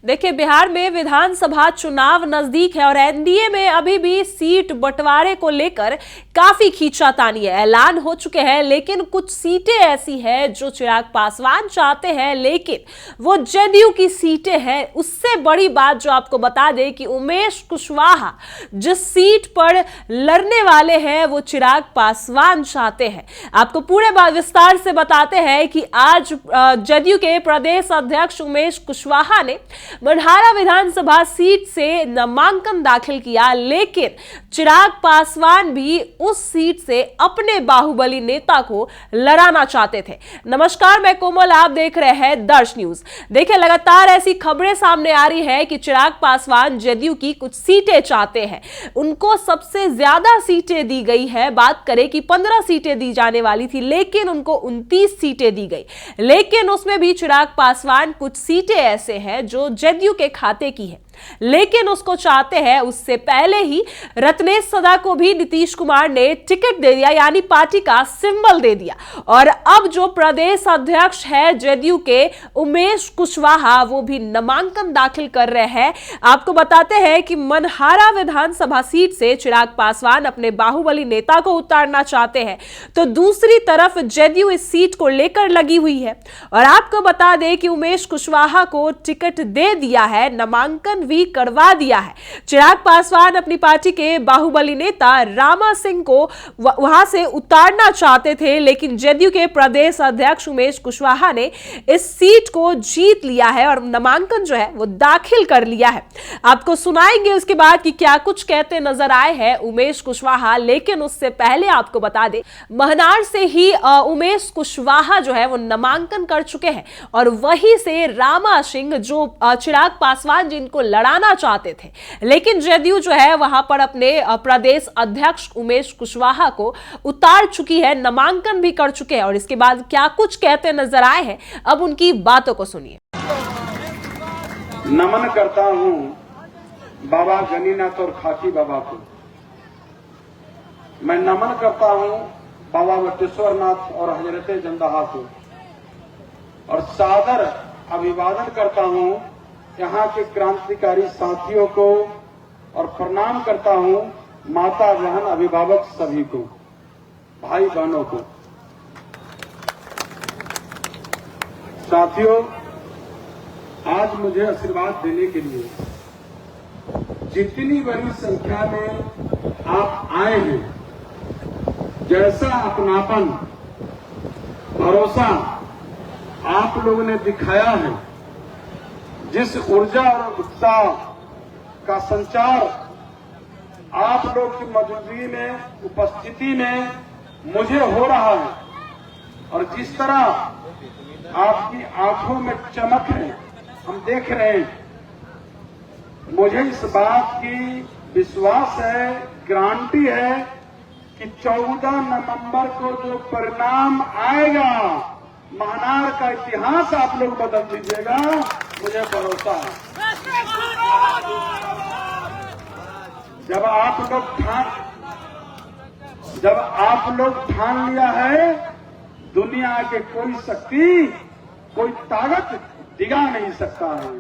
देखिए, बिहार में विधानसभा चुनाव नजदीक है और एनडीए में अभी भी सीट बंटवारे को लेकर काफी खींचातानी है। ऐलान हो चुके हैं, लेकिन कुछ सीटें ऐसी हैं जो चिराग पासवान चाहते हैं, लेकिन वो जदयू की सीटें हैं। उससे बड़ी बात जो आपको बता दें कि उमेश कुशवाहा जिस सीट पर लड़ने वाले हैं वो चिराग पासवान चाहते हैं। आपको पूरे विस्तार से बताते हैं कि आज जदयू के प्रदेश अध्यक्ष उमेश कुशवाहा ने बड़हारा विधानसभा सीट से नामांकन दाखिल किया, लेकिन चिराग पासवान भी उस सीट से अपने बाहुबली नेता को लड़ाना चाहते थे। नमस्कार, मैं कोमल, आप देख रहे हैं दर्श न्यूज। देखिए, लगातार ऐसी खबरें सामने आ रही है कि चिराग पासवान जदयू की कुछ सीटें चाहते हैं। उनको सबसे ज्यादा सीटें दी गई है। बात करें कि 15 सीटें दी जाने वाली थी, लेकिन उनको 29 सीटें दी गई। लेकिन उसमें भी चिराग पासवान कुछ सीटें ऐसे हैं जो जदयू के खाते की है, लेकिन उसको चाहते हैं। उससे पहले ही रत्नेश सदा को भी नीतीश कुमार ने टिकट दे दिया, यानी पार्टी का सिंबल दे दिया। और अब जो प्रदेश अध्यक्ष है जदयू के उमेश कुशवाहा, वो भी नामांकन दाखिल कर रहे हैं। आपको बताते हैं कि मनहारा विधानसभा सीट से चिराग पासवान अपने बाहुबली नेता को उतारना चाहते हैं, तो दूसरी तरफ जदयू इस सीट को लेकर लगी हुई है। और आपको बता दें कि उमेश कुशवाहा को टिकट दे दिया है, नामांकन भी करवा दिया है। चिराग पासवान अपनी पार्टी के बाहुबली नेता रामा सिंह को वहां से उतारना चाहते थे, लेकिन जदयू के प्रदेश अध्यक्ष उमेश कुशवाहा ने इस सीट को जीत लिया है और नामांकन जो है वो दाखिल कर लिया है। आपको सुनाएंगे उसके बाद कि क्या कुछ कहते नजर आए हैं उमेश कुशवाहा, लेकिन उससे पहले आपको बता दें, महनार से ही उमेश कुशवाहा जो है वो नामांकन कर चुके हैं और वहीं से रामा सिंह जो चिराग पासवान जिनको लड़ाना चाहते थे, लेकिन जदयू जो है वहां पर अपने प्रदेश अध्यक्ष उमेश कुशवाहा को उतार चुकी है, नामांकन भी कर चुके हैं। और इसके बाद क्या कुछ कहते नजर आए हैं, अब उनकी बातों को सुनिए। नमन करता हूं बाबा गनीनाथ और खाकी बाबा को। मैं नमन करता हूं बाबा वटेश्वर नाथ और हजरत जंदाहा को, और सादर अभिवादन करता हूं यहाँ के क्रांतिकारी साथियों को, और प्रणाम करता हूं माता बहन अभिभावक सभी को, भाई बहनों को। साथियों, आज मुझे आशीर्वाद देने के लिए जितनी बड़ी संख्या में आप आए हैं, जैसा अपनापन भरोसा आप लोगों ने दिखाया है, जिस ऊर्जा और उत्साह का संचार आप लोग की मौजूदगी में, उपस्थिति में मुझे हो रहा है, और जिस तरह आपकी आंखों में चमक है हम देख रहे हैं, मुझे इस बात की विश्वास है, गारंटी है कि 14 नवंबर को जो परिणाम आएगा, महनार का इतिहास आप लोग बदल दीजिएगा, मुझे भरोसा है। जब आप लोग ठान लिया है, दुनिया के कोई शक्ति, कोई ताकत डिगा नहीं सकता है।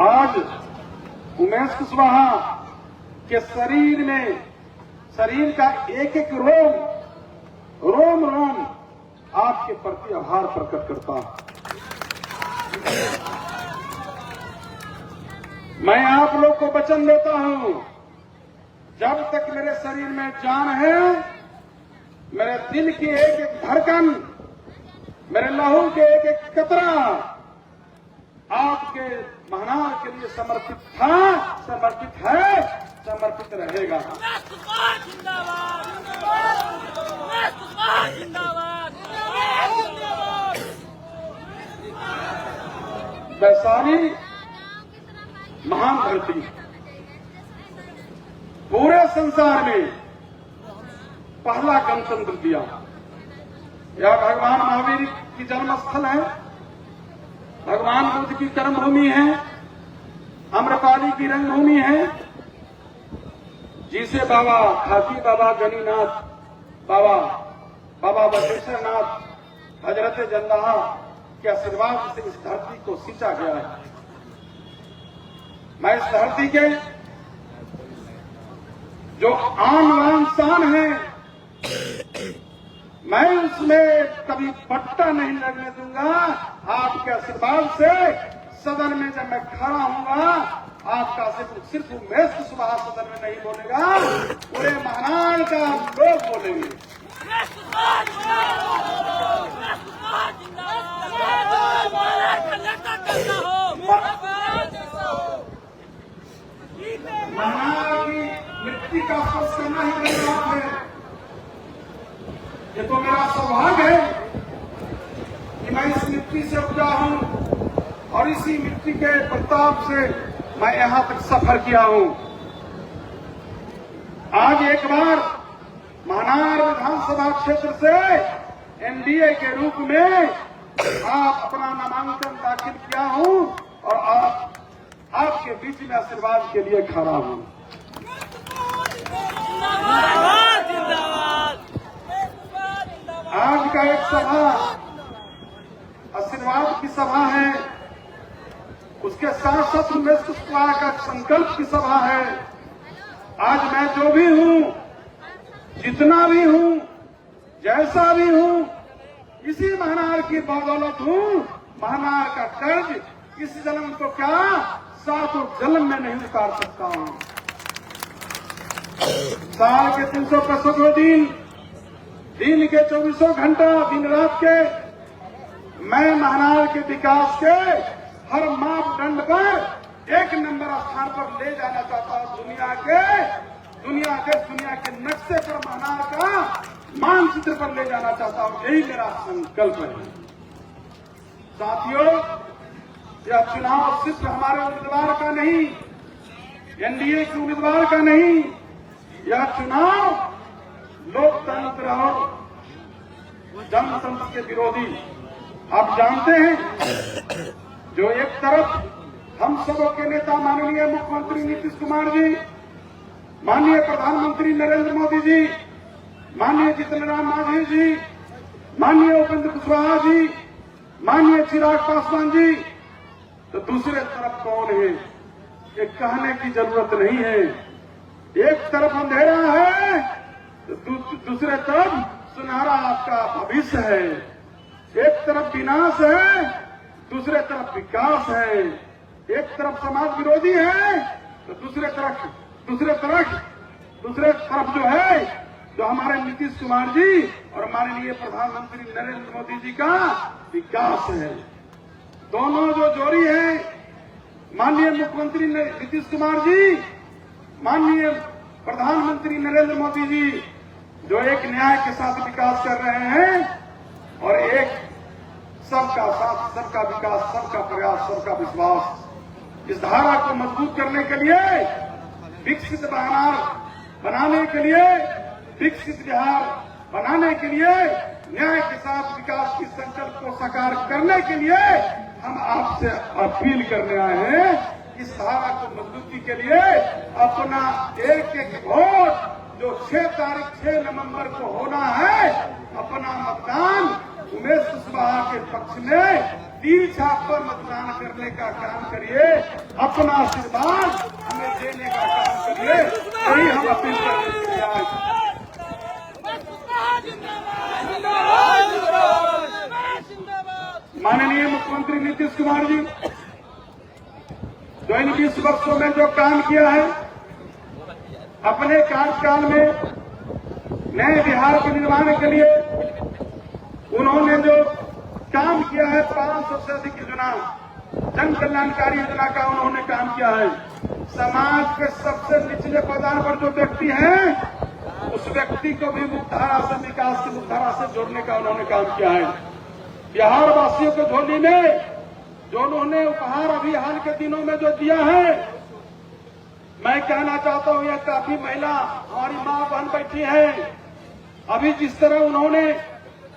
आज उमेश कुशवाहा के शरीर का एक एक रोम रोम आपके प्रति आभार प्रकट करता हूं। मैं आप लोग को वचन देता हूं, जब तक मेरे शरीर में जान है, मेरे दिल की एक एक धड़कन, मेरे लहू के एक एक कतरा आपके महनार के लिए समर्पित था, समर्पित है, समर्पित रहेगा। वैशाली महान धरती, पूरे संसार में पहला गणतंत्र दिया। यह भगवान महावीर की जन्म स्थल है, भगवान बुद्ध की कर्मभूमि है, आम्रपाली की रंगभूमि है, जिसे बाबा खाकी बाबा गनीनाथ, बाबा वटेश्वर नाथ, हजरत जंदाहा के आशीर्वाद से इस धरती को सींचा गया है। मैं इस धरती के जो आन बान शान है, मैं उसमें कभी पट्टा नहीं लगने दूंगा। आपके आशीर्वाद से सदन में जब मैं खड़ा होऊंगा, आपका सिर्फ उमेश कुशवाहा सदन में नहीं बोलेगा, पूरे महाराष्ट्र का लोग बोलेंगे। महाराष्ट्र की मिट्टी का स्पर्श करना ही मेरी बात है। ये तो मेरा सौभाग्य है कि मैं इस मिट्टी से उपजा हूं और इसी मिट्टी के प्रताप से मैं यहां तक सफर किया हूं। आज एक बार महानार विधानसभा क्षेत्र से एनडीए के रूप में आप अपना नामांकन दाखिल किया हूं और आपके बीच में आशीर्वाद के लिए खड़ा हूं। आज का एक सभा आशीर्वाद की सभा है, उसके साथ साथ उमेश कुशवाहा का संकल्प की सभा है। आज मैं जो भी हूं, जितना भी हूं, जैसा भी हूं, इसी महानार की बदौलत हूं। महानार का कर्ज इस जन्म को क्या सातों जन्म में नहीं उतार सकता हूं। साल के 365 दिन के 24 घंटा, दिन रात के मैं महानार के विकास के हर मापदंड पर एक नंबर स्थान पर ले जाना चाहता हूं। दुनिया के नक्शे पर महानार का मानचित्र पर ले जाना चाहता हूं। यही मेरा संकल्प है। साथियों, यह चुनाव सिर्फ हमारे उम्मीदवार का नहीं, एनडीए के उम्मीदवार का नहीं, यह चुनाव लोकतंत्र और जनतंत्र के विरोधी। आप जानते हैं, जो एक तरफ हम सबों के नेता माननीय मुख्यमंत्री नीतीश कुमार जी, माननीय प्रधानमंत्री नरेंद्र मोदी जी, माननीय जितन राम मांझी जी, माननीय उपेंद्र कुशवाहा जी, माननीय चिराग पासवान जी, तो दूसरे तरफ कौन है, ये कहने की जरूरत नहीं है। एक तरफ अंधेरा है तो दूसरे तरफ सुनहरा आपका भविष्य है। एक तरफ विनाश है, दूसरे तरफ विकास है। एक तरफ समाज विरोधी है तो दूसरे तरफ जो है, जो हमारे नीतीश कुमार जी और माननीय प्रधानमंत्री नरेंद्र मोदी जी का विकास है। दोनों जो जोड़ी है, माननीय मुख्यमंत्री नीतीश कुमार जी, माननीय प्रधानमंत्री नरेंद्र मोदी जी, जो एक न्याय के साथ विकास कर रहे हैं और एक सबका साथ, सबका विकास, सबका प्रयास, सबका विश्वास, इस धारा को मजबूत करने के लिए, विकसित महानार बनाने के लिए, विकसित बिहार बनाने के लिए, न्याय के साथ विकास की संकल्प को साकार करने के लिए हम आपसे अपील करने आए हैं। इस धारा को मजबूती के लिए अपना एक एक वोट, जो 6 नवंबर को होना है, अपना मतदान उमेश कुशवाहा के पक्ष में तीर छाप पर मतदान करने का काम करिए। अपना आशीर्वाद हमें देने का काम करिए। यही हम अपील करने के लिए आए हैं। माननीय मुख्यमंत्री नीतीश कुमार जी, जो इन 20 वर्षों में जो काम किया है, अपने कार्यकाल में नए बिहार के निर्माण के लिए उन्होंने जो काम किया है, 500 से अधिक योजना, जन कल्याणकारी योजना का उन्होंने काम किया है। समाज के सबसे निचले पायदान पर जो व्यक्ति हैं, उस व्यक्ति को भी मुख्यधारा से, विकास की मुख्यधारा से जोड़ने का उन्होंने काम किया है। बिहार वासियों को झोली में जो उन्होंने उपहार अभी हाल के दिनों में जो दिया है, मैं कहना चाहता हूं, यह काफी महिला हमारी मां बहन बैठी है। अभी जिस तरह उन्होंने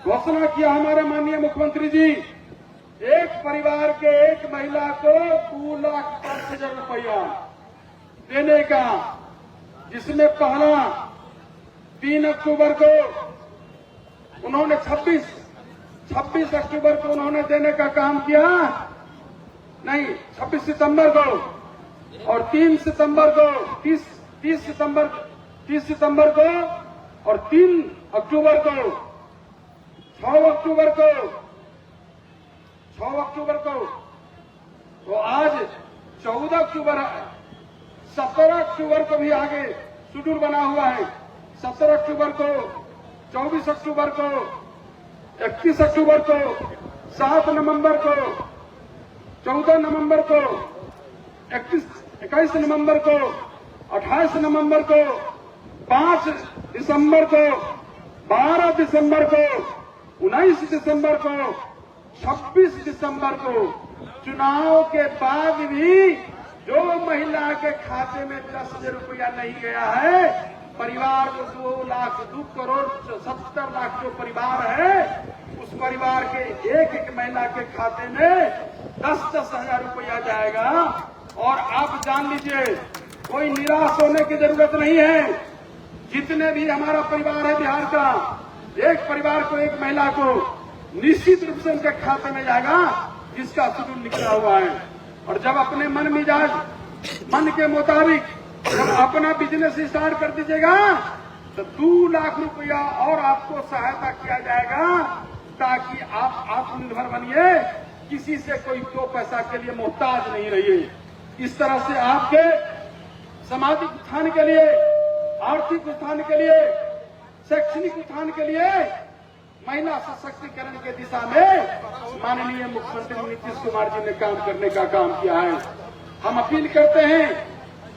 घोषणा किया हमारे माननीय मुख्यमंत्री जी, एक परिवार के एक महिला को 2,10,000 रुपया देने का, जिसमें पहला 3 अक्टूबर को उन्होंने 26 26 अक्टूबर को उन्होंने देने का काम किया, नहीं 26 सितंबर को, और 3 सितंबर को 30 सितंबर को और 3 अक्टूबर को, 6 अक्टूबर को, तो आज 14 अक्टूबर है, 17 अक्टूबर को भी आगे शेड्यूल बना हुआ है। 17 अक्टूबर को, 24 अक्टूबर को, 31 अक्टूबर को, 7 नवंबर को, 14 नवंबर को, 21 नवंबर को, 28 नवंबर को, 5 दिसंबर को, 12 दिसंबर को, 19 दिसंबर को, 26 दिसंबर को, चुनाव के बाद भी जो महिला के खाते में 10,000 रुपया नहीं गया है, परिवार जो 2 करोड़ 70 लाख जो परिवार है, उस परिवार के एक महिला के खाते में 10 हजार रुपया जाएगा। और आप जान लीजिए, कोई निराश होने की जरूरत नहीं है। जितने भी हमारा परिवार है बिहार का, एक परिवार को, एक महिला को निश्चित रूप से उनके खाते में जाएगा, जिसका शेड्यूल निकला हुआ है। और जब अपने मन के मुताबिक जब अपना बिजनेस स्टार्ट कर दीजिएगा, तो 2 लाख रुपया और आपको सहायता किया जाएगा, ताकि आप आत्मनिर्भर बनिए, किसी से कोई 2 पैसा के लिए मोहताज नहीं रहिए। इस तरह से आपके सामाजिक उत्थान के लिए, आर्थिक उत्थान के लिए, शैक्षणिक उत्थान के लिए, महिला सशक्तिकरण के दिशा में माननीय मुख्यमंत्री नीतीश कुमार जी ने काम करने का काम किया है। हम अपील करते हैं,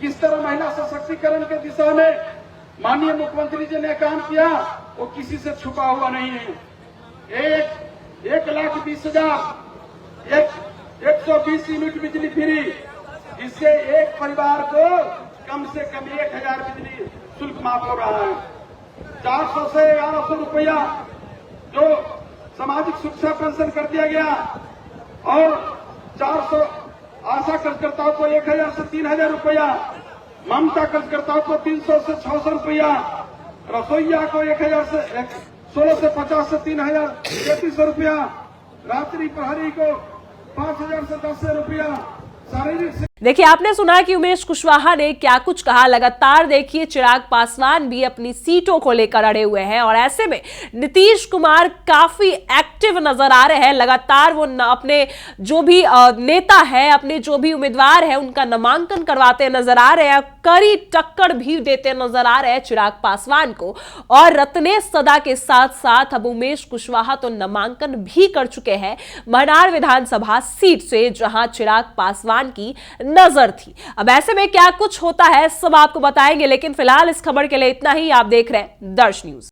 किस तरह महिला सशक्तिकरण के दिशा में माननीय मुख्यमंत्री जी ने काम किया, वो किसी से छुपा हुआ नहीं है। 1,20,000 120 यूनिट बिजली फ्री, इससे एक परिवार को कम से कम 1,000 बिजली शुल्क माफ हो रहा है। 400 से 1100 रुपया जो सामाजिक सुरक्षा पेंशन कर दिया गया, और 400 आशा कार्यकर्ताओं को 1,000 से 3,000 रुपया, ममता कार्यकर्ताओं को 300 से 600 रुपया, रसोईया को 1,000 से 16 से 50 से 3,000 3300 रुपया, रात्रि प्रहरी को 5,000 से 10,000 रुपया, शारीरिक। देखिए, आपने सुना कि उमेश कुशवाहा ने क्या कुछ कहा। लगातार देखिए, चिराग पासवान भी अपनी सीटों को लेकर अड़े हुए हैं, और ऐसे में नीतीश कुमार काफी एक्टिव नजर आ रहे हैं। लगातार वो अपने जो भी नेता है, अपने जो भी उम्मीदवार है, उनका नामांकन करवाते नजर आ रहे हैं, कड़ी टक्कर भी देते नजर आ रहे हैं चिराग पासवान को। और रत्नेश सदा के साथ साथ अब उमेश कुशवाहा तो नामांकन भी कर चुके हैं महनार विधानसभा सीट से, जहां चिराग पासवान की नजर थी। अब ऐसे में क्या कुछ होता है, सब आपको बताएंगे, लेकिन फिलहाल इस खबर के लिए इतना ही। आप देख रहे हैं दर्श न्यूज।